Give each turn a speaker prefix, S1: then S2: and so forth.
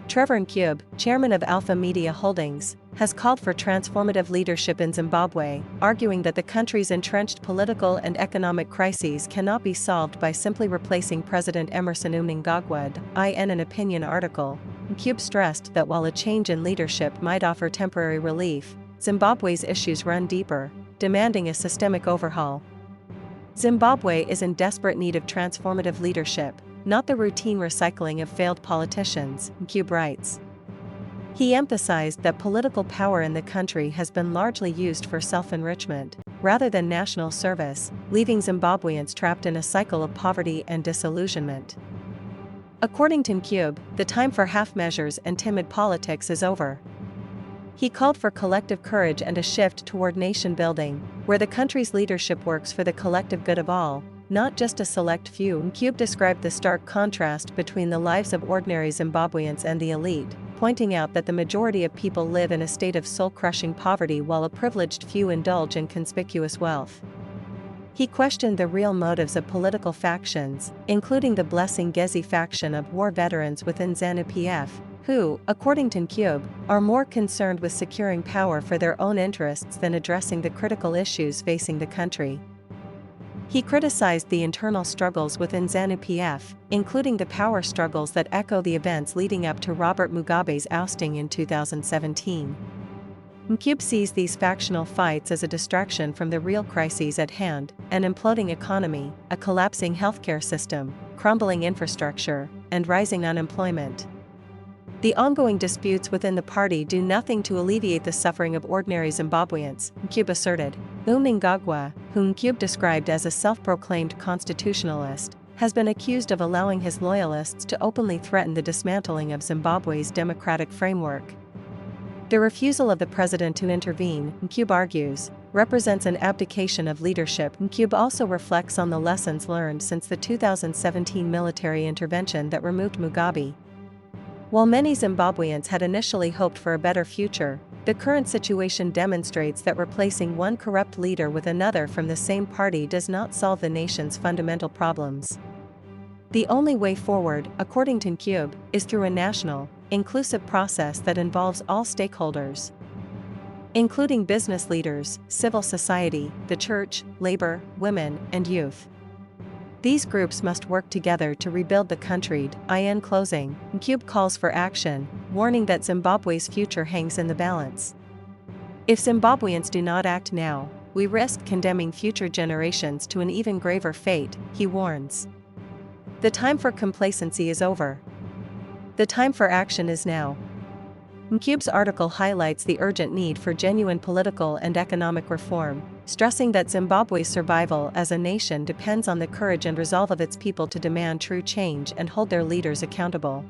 S1: Trevor Ncube, chairman of Alpha Media Holdings, has called for transformative leadership in Zimbabwe, arguing that the country's entrenched political and economic crises cannot be solved by simply replacing President Emmerson Mnangagwa. In an opinion article, Ncube stressed that while a change in leadership might offer temporary relief, Zimbabwe's issues run deeper, demanding a systemic overhaul. Zimbabwe is in desperate need of transformative leadership, not the routine recycling of failed politicians, Ncube writes. He emphasized that political power in the country has been largely used for self-enrichment, rather than national service, leaving Zimbabweans trapped in a cycle of poverty and disillusionment. According to Ncube, the time for half measures and timid politics is over. He called for collective courage and a shift toward nation building, where the country's leadership works for the collective good of all, not just a select few. Ncube described the stark contrast between the lives of ordinary Zimbabweans and the elite, pointing out that the majority of people live in a state of soul-crushing poverty while a privileged few indulge in conspicuous wealth. He questioned the real motives of political factions, including the Blessing Ngezi faction of war veterans within ZANU-PF, who, according to Ncube, are more concerned with securing power for their own interests than addressing the critical issues facing the country. He criticized the internal struggles within ZANU-PF, including the power struggles that echo the events leading up to Robert Mugabe's ousting in 2017. Ncube sees these factional fights as a distraction from the real crises at hand: an imploding economy, a collapsing healthcare system, crumbling infrastructure, and rising unemployment. The ongoing disputes within the party do nothing to alleviate the suffering of ordinary Zimbabweans, Ncube asserted. Mnangagwa, whom Ncube described as a self-proclaimed constitutionalist, has been accused of allowing his loyalists to openly threaten the dismantling of Zimbabwe's democratic framework. The refusal of the president to intervene, Ncube argues, represents an abdication of leadership. Ncube also reflects on the lessons learned since the 2017 military intervention that removed Mugabe. While many Zimbabweans had initially hoped for a better future, the current situation demonstrates that replacing one corrupt leader with another from the same party does not solve the nation's fundamental problems. The only way forward, according to Ncube, is through a national, inclusive process that involves all stakeholders, including business leaders, civil society, the church, labor, women, and youth. These groups must work together to rebuild the country. In closing, Ncube calls for action, warning that Zimbabwe's future hangs in the balance. If Zimbabweans do not act now, we risk condemning future generations to an even graver fate, he warns. The time for complacency is over. The time for action is now. Ncube's article highlights the urgent need for genuine political and economic reform, stressing that Zimbabwe's survival as a nation depends on the courage and resolve of its people to demand true change and hold their leaders accountable.